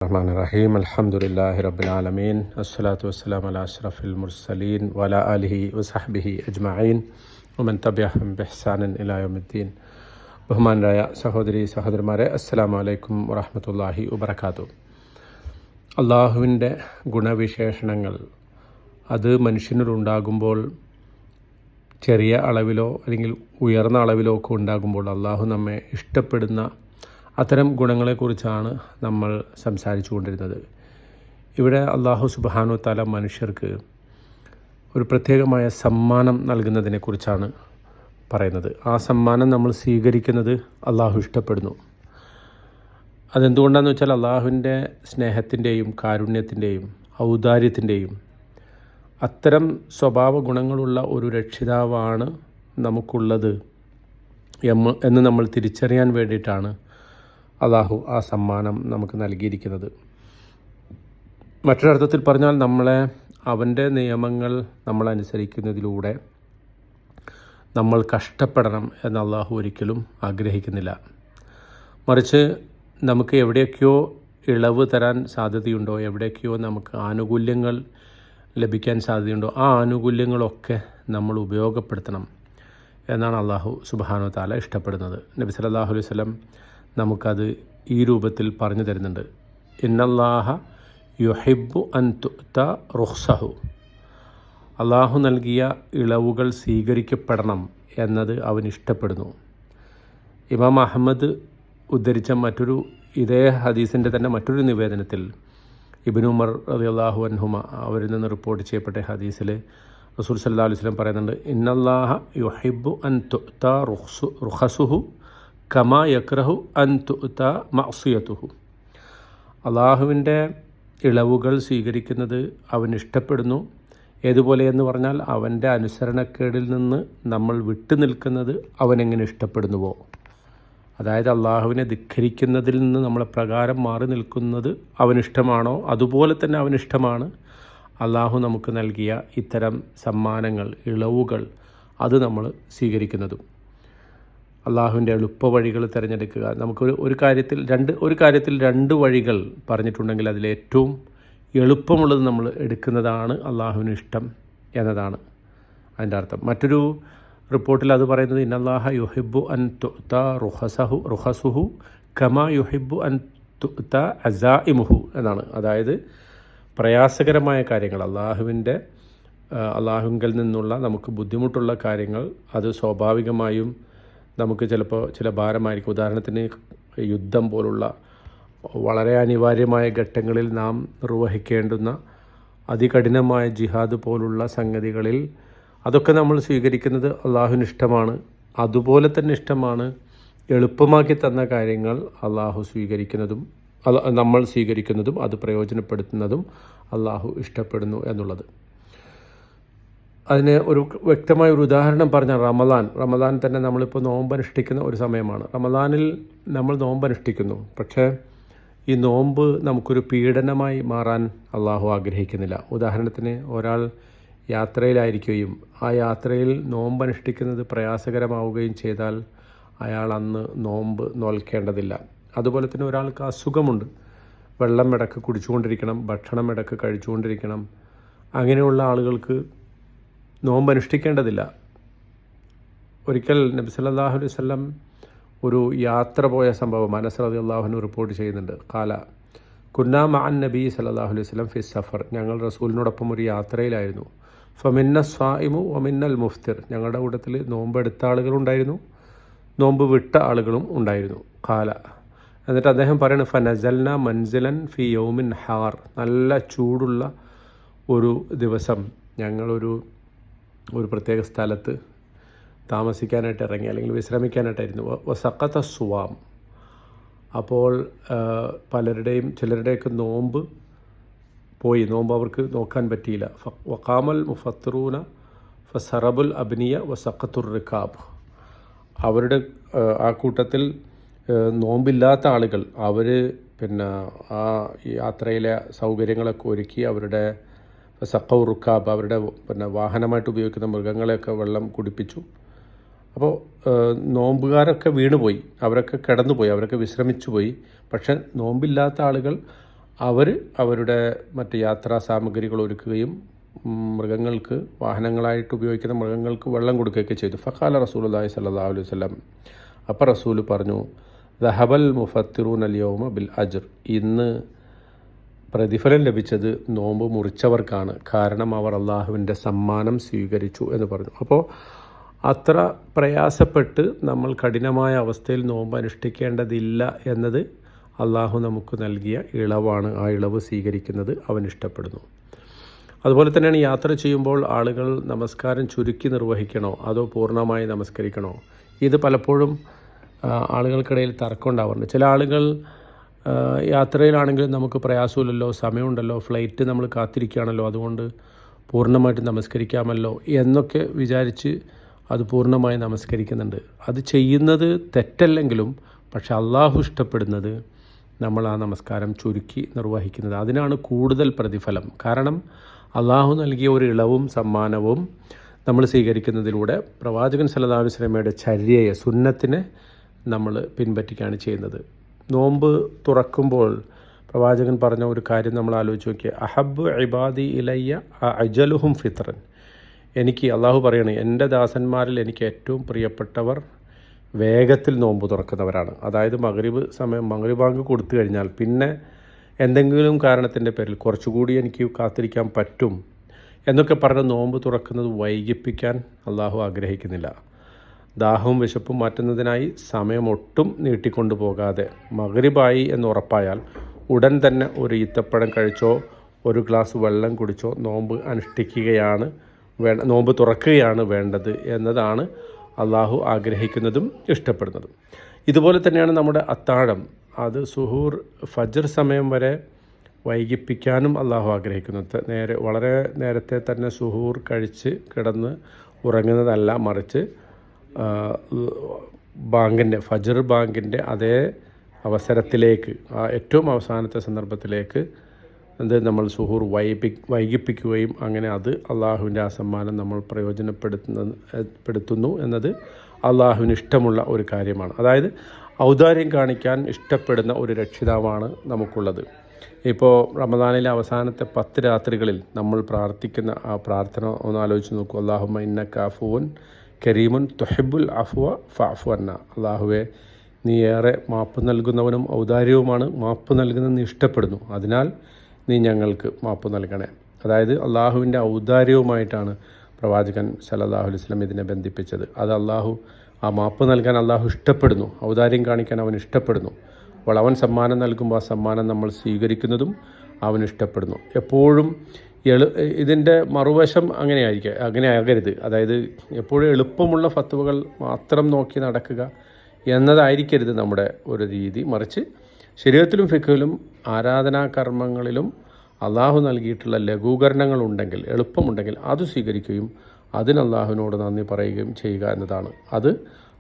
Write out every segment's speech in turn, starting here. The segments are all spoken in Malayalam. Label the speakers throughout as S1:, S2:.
S1: الرحمن الرحيم الحمد لله رب العالمين الصلاة والسلام على أشرف المرسلين وعلى آله وصحبه أجمعين ومن تبعهم بإحسان إلى يوم الدين. ബഹുമാനരായ സഹോദരന്മാരെ, അസ്സലാമു അലൈക്കും വറഹ്മത്തുള്ളാഹി വബറകാതുഹു. അള്ളാഹുവിൻ്റെ ഗുണവിശേഷണങ്ങൾ അത് മനുഷ്യനിലുണ്ടാകുമ്പോൾ ചെറിയ അളവിലോ അല്ലെങ്കിൽ ഉയർന്ന അളവിലോ ഒക്കെ ഉണ്ടാകുമ്പോൾ അള്ളാഹു നമ്മെ ഇഷ്ടപ്പെടുന്ന അത്തരം ഗുണങ്ങളെക്കുറിച്ചാണ് നമ്മൾ സംസാരിച്ചു കൊണ്ടിരുന്നത്. ഇവിടെ അള്ളാഹു സുബ്ഹാനഹു വ തആല മനുഷ്യർക്ക് ഒരു പ്രത്യേകമായ സമ്മാനം നൽകുന്നതിനെക്കുറിച്ചാണ് പറയുന്നത്. ആ സമ്മാനം നമ്മൾ സ്വീകരിക്കുന്നത് അള്ളാഹു ഇഷ്ടപ്പെടുന്നു. അതെന്തുകൊണ്ടാണെന്ന് വെച്ചാൽ അള്ളാഹുവിൻ്റെ സ്നേഹത്തിൻ്റെയും കാരുണ്യത്തിൻ്റെയും ഔദാര്യത്തിൻ്റെയും അത്തരം സ്വഭാവ ഗുണങ്ങളുള്ള ഒരു രക്ഷിതാവാണ് നമുക്കുള്ളത് എന്ന് നമ്മൾ തിരിച്ചറിയാൻ വേണ്ടിയിട്ടാണ് അള്ളാഹു ആ സമ്മാനം നമുക്ക് നൽകിയിരിക്കുന്നത്. മറ്റൊരർത്ഥത്തിൽ പറഞ്ഞാൽ അവൻ്റെ നിയമങ്ങൾ നമ്മൾ അനുസരിക്കുന്നതിലൂടെ നമ്മൾ കഷ്ടപ്പെടണം എന്ന് അള്ളാഹു ഒരിക്കലും ആഗ്രഹിക്കുന്നില്ല. മറിച്ച് നമുക്ക് എവിടെയൊക്കെയോ ഇളവ് തരാൻ സാധ്യതയുണ്ടോ, എവിടെയൊക്കെയോ നമുക്ക് ആനുകൂല്യങ്ങൾ ലഭിക്കാൻ സാധ്യതയുണ്ടോ, ആ ആനുകൂല്യങ്ങളൊക്കെ നമ്മൾ ഉപയോഗപ്പെടുത്തണം എന്നാണ് അള്ളാഹു സുബ്ഹാനഹു വ തആല ഇഷ്ടപ്പെടുന്നത്. നബി സല്ലല്ലാഹു അലൈഹി വസല്ലം നമുക്കത് ഈ രൂപത്തിൽ പറഞ്ഞു തരുന്നുണ്ട്. ഇന്നല്ലാഹ യുഹിബ്ബു അൻ തുഅത റുഖ്സഹു. അള്ളാഹു നൽകിയ ഇളവുകൾ സ്വീകരിക്കപ്പെടണം എന്നത് അവൻ ഇഷ്ടപ്പെടുന്നു. ഇമാം അഹ്മദ് ഉദ്ധരിച്ച ഇതേ ഹദീസിൻ്റെ തന്നെ മറ്റൊരു നിവേദനത്തിൽ ഇബ്നു ഉമർ റളിയല്ലാഹു അൻഹുമ അവരിൽ നിന്ന് റിപ്പോർട്ട് ചെയ്യപ്പെട്ട ഹദീസിൽ റസൂൽ സല്ലല്ലാഹു അലൈഹി വസല്ലം പറയുന്നുണ്ട്, ഇന്നല്ലാഹ യുഹിബ്ബു അൻ തുഅത റുഖസുഹു കമാ യക്റഹു അൻ തുഅത മഅസിയതുഹു. അള്ളാഹുവിൻ്റെ ഇളവുകൾ സ്വീകരിക്കുന്നത് അവൻ ഇഷ്ടപ്പെടുന്നു. ഏതുപോലെ എന്ന് പറഞ്ഞാൽ അവൻ്റെ അനുസരണക്കേടിൽ നിന്ന് നമ്മൾ വിട്ടു നിൽക്കുന്നത് അവനെങ്ങനെ ഇഷ്ടപ്പെടുന്നുവോ, അതായത് അള്ളാഹുവിനെ ധിക്കരിക്കുന്നതിൽ നിന്ന് നമ്മളെ പ്രകാരം മാറി നിൽക്കുന്നത് അവനിഷ്ടമാണോ, അതുപോലെ തന്നെ അവനിഷ്ടമാണ് അള്ളാഹു നമുക്ക് നൽകിയ ഇത്തരം സമ്മാനങ്ങൾ, ഇളവുകൾ അത് നമ്മൾ സ്വീകരിക്കുന്നതും. അള്ളാഹുവിൻ്റെ എളുപ്പവഴികൾ തിരഞ്ഞെടുക്കുക. നമുക്ക് ഒരു കാര്യത്തിൽ രണ്ട് വഴികൾ പറഞ്ഞിട്ടുണ്ടെങ്കിൽ അതിലേറ്റവും എളുപ്പമുള്ളത് നമ്മൾ എടുക്കുന്നതാണ് അള്ളാഹുവിന് ഇഷ്ടം എന്നതാണ് അതിൻ്റെ അർത്ഥം. മറ്റൊരു റിപ്പോർട്ടിൽ അത് പറയുന്നത് ഇന്നല്ലാഹ യുഹിബ്ബു അൻ തുഅത റുഖസുഹു കമാ യുഹിബ്ബു അൻ തുഅത അസാഇമുഹു എന്നാണ്. അതായത് പ്രയാസകരമായ കാര്യങ്ങൾ, അള്ളാഹുവിൽ നിന്നുള്ള നമുക്ക് ബുദ്ധിമുട്ടുള്ള കാര്യങ്ങൾ അത് സ്വാഭാവികമായും നമുക്ക് ചിലപ്പോൾ ചില ഭാരമായിരിക്കും. ഉദാഹരണത്തിന് യുദ്ധം പോലുള്ള വളരെ അനിവാര്യമായ ഘട്ടങ്ങളിൽ നാം നിർവഹിക്കേണ്ടുന്ന അതികഠിനമായ ജിഹാദ് പോലുള്ള സംഗതികളിൽ അതൊക്കെ നമ്മൾ സ്വീകരിക്കുന്നത് അള്ളാഹുവിന് ഇഷ്ടമാണ്. അതുപോലെ തന്നെ ഇഷ്ടമാണ് എളുപ്പമാക്കി തന്ന കാര്യങ്ങൾ നമ്മൾ സ്വീകരിക്കുന്നതും അത് പ്രയോജനപ്പെടുത്തുന്നതും അള്ളാഹു ഇഷ്ടപ്പെടുന്നു എന്നുള്ളത്. അതിന് ഒരു വ്യക്തമായ ഒരു ഉദാഹരണം പറഞ്ഞാൽ റമദാൻ തന്നെ നമ്മളിപ്പോൾ നോമ്പനുഷ്ഠിക്കുന്ന ഒരു സമയമാണ്. റമദാനിൽ നമ്മൾ നോമ്പനുഷ്ഠിക്കുന്നു, പക്ഷേ ഈ നോമ്പ് നമുക്കൊരു പീഡനമായി മാറാൻ അള്ളാഹു ആഗ്രഹിക്കുന്നില്ല. ഉദാഹരണത്തിന് ഒരാൾ യാത്രയിലായിരിക്കുകയും ആ യാത്രയിൽ നോമ്പനുഷ്ഠിക്കുന്നത് പ്രയാസകരമാവുകയും ചെയ്താൽ അയാൾ അന്ന് നോമ്പ് നോൽക്കേണ്ടതില്ല. അതുപോലെ തന്നെ ഒരാൾക്ക് അസുഖമുണ്ട്, വെള്ളം ഇടയ്ക്ക് കുടിച്ചുകൊണ്ടിരിക്കണം, ഭക്ഷണം ഇടയ്ക്ക് കഴിച്ചുകൊണ്ടിരിക്കണം, അങ്ങനെയുള്ള ആളുകൾക്ക് നോമ്പനുഷ്ഠിക്കേണ്ടതില്ല. ഒരിക്കൽ നബി സല്ലല്ലാഹു അലൈഹി വസല്ലം ഒരു യാത്ര പോയ സംഭവം അനസ് റളിയല്ലാഹു അൻഹു റിപ്പോർട്ട് ചെയ്യുന്നുണ്ട്. ഖാല കുന്നാ മഅൻ നബി സല്ലല്ലാഹു അലൈഹി വസല്ലം ഫി സഫർ. ഞങ്ങൾ റസൂലിനോടൊപ്പം ഒരു യാത്രയിലായിരുന്നു. ഫമിന്ന സ്വായിമു വമിന്നൽ മുഫ്തിർ. ഞങ്ങളുടെ കൂട്ടത്തിൽ നോമ്പെടുത്ത ആളുകളുണ്ടായിരുന്നു, നോമ്പ് വിട്ട ആളുകളും ഉണ്ടായിരുന്നു. ഖാല എന്നിട്ട് അദ്ദേഹം പറയുന്നത് ഫനസൽന മൻസിലൻ ഫി യൗമിൻ ഹാർ. നല്ല ചൂടുള്ള ഒരു ദിവസം ഞങ്ങളൊരു പ്രത്യേക സ്ഥലത്ത് താമസിക്കാനായിട്ട് ഇറങ്ങി, അല്ലെങ്കിൽ വിശ്രമിക്കാനായിട്ടായിരുന്നു. വസഖത സുവാം. അപ്പോൾ ചിലരുടെയൊക്കെ നോമ്പ് അവർക്ക് നോക്കാൻ പറ്റിയില്ല. വഖാമൽ മുഫത്തിറൂന ഫസറബുൽ അബ്നിയ വസഖത്തുർ റിക്കാബ്. അവരുടെ ആ കൂട്ടത്തിൽ നോമ്പില്ലാത്ത ആളുകൾ അവർ ആ യാത്രയിലെ സൗകര്യങ്ങളൊക്കെ ഒരുക്കി അവരുടെ സഖൗ റുക്കാബ്, അവരുടെ വാഹനമായിട്ട് ഉപയോഗിക്കുന്ന മൃഗങ്ങളെയൊക്കെ വെള്ളം കുടിപ്പിച്ചു. അപ്പോൾ നോമ്പുകാരൊക്കെ വീണുപോയി, അവരൊക്കെ കിടന്നുപോയി, അവരൊക്കെ വിശ്രമിച്ചു പോയി. പക്ഷെ നോമ്പില്ലാത്ത ആളുകൾ അവരുടെ മറ്റ് യാത്രാ സാമഗ്രികൾ ഒരുക്കുകയും മൃഗങ്ങൾക്ക് വാഹനങ്ങളായിട്ട് ഉപയോഗിക്കുന്ന മൃഗങ്ങൾക്ക് വെള്ളം കൊടുക്കുകയൊക്കെ ചെയ്തു. ഫഖാല റസൂലുള്ളാഹി സ്വല്ലല്ലാഹു അലൈഹി വസല്ലം, അപ്പോൾ റസൂൽ പറഞ്ഞു, ദഹബൽ മുഫത്തിറൂൻ അൽ യൗമ ബിൽ അജ്ർ, ഇന്ന് പ്രതിഫലം ലഭിച്ചത് നോമ്പ് മുറിച്ചവർക്കാണ്, കാരണം അവർ അള്ളാഹുവിൻ്റെ സമ്മാനം സ്വീകരിച്ചു എന്ന് പറഞ്ഞു. അപ്പോൾ അത്ര പ്രയാസപ്പെട്ട് നമ്മൾ കഠിനമായ അവസ്ഥയിൽ നോമ്പ് അനുഷ്ഠിക്കേണ്ടതില്ല എന്നത് അള്ളാഹു നമുക്ക് നൽകിയ ഇളവാണ്. ആ ഇളവ് സ്വീകരിക്കുന്നത് അവൻ ഇഷ്ടപ്പെടുന്നു. അതുപോലെ തന്നെയാണ് യാത്ര ചെയ്യുമ്പോൾ ആളുകൾ നമസ്കാരം ചുരുക്കി നിർവഹിക്കണോ അതോ പൂർണ്ണമായി നമസ്കരിക്കണോ? ഇത് പലപ്പോഴും ആളുകൾക്കിടയിൽ തർക്കം ഉണ്ടാവാറുണ്ട്. ചില ആളുകൾ യാത്രയിലാണെങ്കിലും നമുക്ക് പ്രയാസമില്ലല്ലോ, സമയമുണ്ടല്ലോ, ഫ്ലൈറ്റ് നമ്മൾ കാത്തിരിക്കുകയാണല്ലോ, അതുകൊണ്ട് പൂർണ്ണമായിട്ട് നമസ്കരിക്കാമല്ലോ എന്നൊക്കെ വിചാരിച്ച് അത് പൂർണ്ണമായി നമസ്കരിക്കുന്നുണ്ട്. അത് ചെയ്യുന്നത് തെറ്റല്ലെങ്കിലും പക്ഷെ അള്ളാഹു ഇഷ്ടപ്പെടുന്നത് നമ്മൾ ആ നമസ്കാരം ചുരുക്കി നിർവഹിക്കുന്നത്. അതിനാണ് കൂടുതൽ പ്രതിഫലം. കാരണം അള്ളാഹു നൽകിയ ഒരു ഇളവും സമ്മാനവും നമ്മൾ സ്വീകരിക്കുന്നതിലൂടെ പ്രവാചകൻ സല്ലല്ലാഹു അലൈഹി വസല്ലമയുടെ ചര്യയെ, സുന്നത്തിനെ നമ്മൾ പിൻപറ്റുകയാണ് ചെയ്യുന്നത്. നോമ്പ് തുറക്കുമ്പോൾ പ്രവാചകൻ പറഞ്ഞ ഒരു കാര്യം നമ്മൾ ആലോചിച്ച് നോക്കിയാൽ, അഹബ്ബു ഇബാദി ഇലയ്യ അജലുഹും ഫിത്രൻ, എനിക്ക് അള്ളാഹു പറയണേ, എൻ്റെ ദാസന്മാരിൽ എനിക്ക് ഏറ്റവും പ്രിയപ്പെട്ടവർ വേഗത്തിൽ നോമ്പ് തുറക്കുന്നവരാണ്. അതായത് മഗ്രിബ് ബാങ്ക് കൊടുത്തു കഴിഞ്ഞാൽ പിന്നെ എന്തെങ്കിലും കാരണത്തിൻ്റെ പേരിൽ കുറച്ചുകൂടി എനിക്ക് കാത്തിരിക്കാൻ പറ്റും എന്നൊക്കെ പറഞ്ഞ് നോമ്പ് തുറക്കുന്നത് വൈകിപ്പിക്കാൻ അള്ളാഹു ആഗ്രഹിക്കുന്നില്ല. ദാഹവും വിശപ്പും മാറ്റുന്നതിനായി സമയം ഒട്ടും നീട്ടിക്കൊണ്ടു പോകാതെ മഗ്രിബായി എന്ന് ഉറപ്പായാൽ ഉടൻ തന്നെ ഒരു ഈത്തപ്പഴം കഴിച്ചോ ഒരു ഗ്ലാസ് വെള്ളം കുടിച്ചോ നോമ്പ് തുറക്കുകയാണ് വേണ്ടത് എന്നതാണ് അള്ളാഹു ആഗ്രഹിക്കുന്നതും ഇഷ്ടപ്പെടുന്നതും. ഇതുപോലെ തന്നെയാണ് നമ്മുടെ അത്താഴം. അത് സുഹൂർ ഫജ്ർ സമയം വരെ വൈകിപ്പിക്കാനും അള്ളാഹു ആഗ്രഹിക്കുന്നു. വളരെ നേരത്തെ തന്നെ സുഹൂർ കഴിച്ച് കിടന്ന് ഉറങ്ങുന്നതല്ല, മറിച്ച് ഫജ്ർ ബാങ്കിൻ്റെ അതേ അവസരത്തിലേക്ക്, ആ ഏറ്റവും അവസാനത്തെ സന്ദർഭത്തിലേക്ക് നമ്മൾ സുഹൂർ വൈകിപ്പിക്കുകയും അങ്ങനെ അത് അള്ളാഹുവിൻ്റെ ആ സമ്മാനം നമ്മൾ പ്രയോജനപ്പെടുത്തുന്നു എന്നത് അള്ളാഹുവിന് ഇഷ്ടമുള്ള ഒരു കാര്യമാണ്. അതായത് ഔദാര്യം കാണിക്കാൻ ഇഷ്ടപ്പെടുന്ന ഒരു രക്ഷിതാവാണ് നമുക്കുള്ളത്. ഇപ്പോൾ റമദാനിലെ അവസാനത്തെ 10 രാത്രികളിൽ നമ്മൾ പ്രാർത്ഥിക്കുന്ന ആ പ്രാർത്ഥന ഒന്ന് ആലോചിച്ച് നോക്കൂ. അല്ലാഹുമ്മ ഇന്നക അഫുവൻ കരീമുൻ തുഹിബ്ബുൽ അഫ്വ ഫഅഫു അന്നാ, അള്ളാഹുവേ നീ ഏറെ മാപ്പ് നൽകുന്നവനും ഔദാര്യവുമാണ്, മാപ്പ് നൽകുന്നത് നീ ഇഷ്ടപ്പെടുന്നു, അതിനാൽ നീ ഞങ്ങൾക്ക് മാപ്പ് നൽകണേ. അതായത് അള്ളാഹുവിൻ്റെ ഔദാര്യവുമായിട്ടാണ് പ്രവാചകൻ സല്ലല്ലാഹു അലൈഹി വസല്ലം ഇതിനെ ബന്ധിപ്പിച്ചത്. അത് ആ മാപ്പ് നൽകാൻ അള്ളാഹു ഇഷ്ടപ്പെടുന്നു, ഔദാര്യം കാണിക്കാൻ അവൻ ഇഷ്ടപ്പെടുന്നു. അപ്പോൾ അവൻ സമ്മാനം നൽകുമ്പോൾ ആ സമ്മാനം നമ്മൾ സ്വീകരിക്കുന്നതും അവൻ ഇഷ്ടപ്പെടുന്നു. എപ്പോഴും ഇതിൻ്റെ മറുവശം അങ്ങനെ ആകരുത്. അതായത് എപ്പോഴും എളുപ്പമുള്ള ഫത്വകൾ മാത്രം നോക്കി നടക്കുക എന്നതായിരിക്കരുത് നമ്മുടെ ഒരു രീതി. മറിച്ച് ശരീഅത്തിലും ഫിഖ്ഹിലും ആരാധനാകർമ്മങ്ങളിലും അള്ളാഹു നൽകിയിട്ടുള്ള ലഘൂകരണങ്ങളുണ്ടെങ്കിൽ, എളുപ്പമുണ്ടെങ്കിൽ അത് സ്വീകരിക്കുകയും അതിന് അള്ളാഹുവിനോട് നന്ദി പറയുകയും ചെയ്യുക എന്നതാണ്. അത്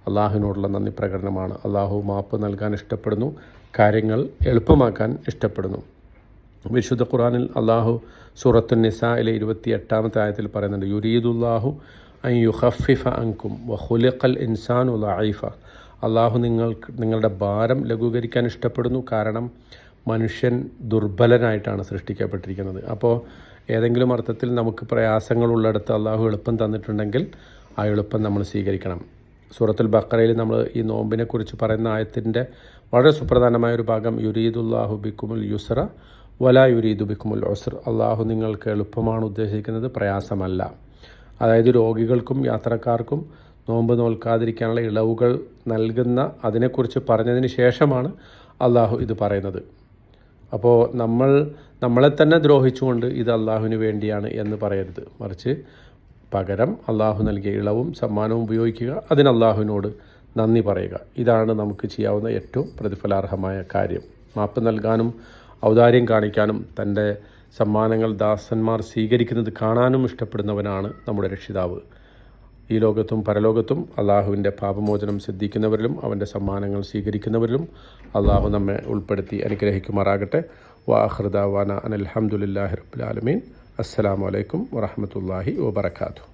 S1: അള്ളാഹുവിനോടുള്ള നന്ദി പ്രകടനമാണ്. അള്ളാഹു മാപ്പ് നൽകാൻ ഇഷ്ടപ്പെടുന്നു, കാര്യങ്ങൾ എളുപ്പമാക്കാൻ ഇഷ്ടപ്പെടുന്നു. വിശുദ്ധ ഖുർആനിൽ അള്ളാഹു സൂറത്തുൻ നിസായിലെ 28-ാമത്തെ ആയത്തിൽ പറയുന്നുണ്ട്, യുരീദുല്ലാഹു അൻ യുഖഫിഫ അൻകും വഖുലിഖൽ ഇൻസാനു ലഈഫ, അള്ളാഹു നിങ്ങളുടെ ഭാരം ലഘൂകരിക്കാൻ ഇഷ്ടപ്പെടുന്നു, കാരണം മനുഷ്യൻ ദുർബലനായിട്ടാണ് സൃഷ്ടിക്കപ്പെട്ടിരിക്കുന്നത്. അപ്പോൾ ഏതെങ്കിലും അർത്ഥത്തിൽ നമുക്ക് പ്രയാസങ്ങളുള്ളിടത്ത് അള്ളാഹു എളുപ്പം തന്നിട്ടുണ്ടെങ്കിൽ ആ എളുപ്പം നമ്മൾ സ്വീകരിക്കണം. സൂറത്തുൽ ബഖറയിൽ നമ്മൾ ഈ നോമ്പിനെക്കുറിച്ച് പറയുന്ന ആയത്തിൻ്റെ വളരെ സുപ്രധാനമായ ഒരു ഭാഗം, യുരീദുല്ലാഹു ബിക്കുമുൽ യുസ്ര വലാ യുരീദു ബിക്കുമുൽ ഉസ്ർ, അള്ളാഹു നിങ്ങൾക്ക് എളുപ്പമാണ് ഉദ്ദേശിക്കുന്നത്, പ്രയാസമല്ല. അതായത് രോഗികൾക്കും യാത്രക്കാർക്കും നോമ്പ് നോൽക്കാതിരിക്കാനുള്ള ഇളവുകൾ നൽകുന്ന അതിനെക്കുറിച്ച് പറഞ്ഞതിന് ശേഷമാണ് അള്ളാഹു ഇത് പറയുന്നത്. അപ്പോൾ നമ്മളെ തന്നെ ദ്രോഹിച്ചുകൊണ്ട് ഇത് അള്ളാഹുവിന് വേണ്ടിയാണ് എന്ന് പറയരുത്, മറിച്ച് പകരം അള്ളാഹു നൽകിയ ഇളവും സമ്മാനവും ഉപയോഗിക്കുക, അതിന് അള്ളാഹുവിനോട് നന്ദി പറയുക. ഇതാണ് നമുക്ക് ചെയ്യാവുന്ന ഏറ്റവും പ്രതിഫലാർഹമായ കാര്യം. മാപ്പ് നൽകാനും ഔദാര്യം കാണിക്കാനും തൻ്റെ സമ്മാനങ്ങൾ ദാസന്മാർ സ്വീകരിക്കുന്നത് കാണാനും ഇഷ്ടപ്പെടുന്നവനാണ് നമ്മുടെ രക്ഷിതാവ്. ഈ ലോകത്തും പരലോകത്തും അള്ളാഹുവിൻ്റെ പാപമോചനം സിദ്ധിക്കുന്നവരിലും അവൻ്റെ സമ്മാനങ്ങൾ സ്വീകരിക്കുന്നവരിലും അള്ളാഹു നമ്മെ ഉൾപ്പെടുത്തി അനുഗ്രഹിക്കുമാറാകട്ടെ. വആഖിറു ദഅ്വാനാ അനിൽ ഹംദുലില്ലാഹി റബ്ബിൽ ആലമീൻ. അസ്സലാമു അലൈക്കും വറഹ്മത്തുള്ളാഹി വബറകാതുഹു.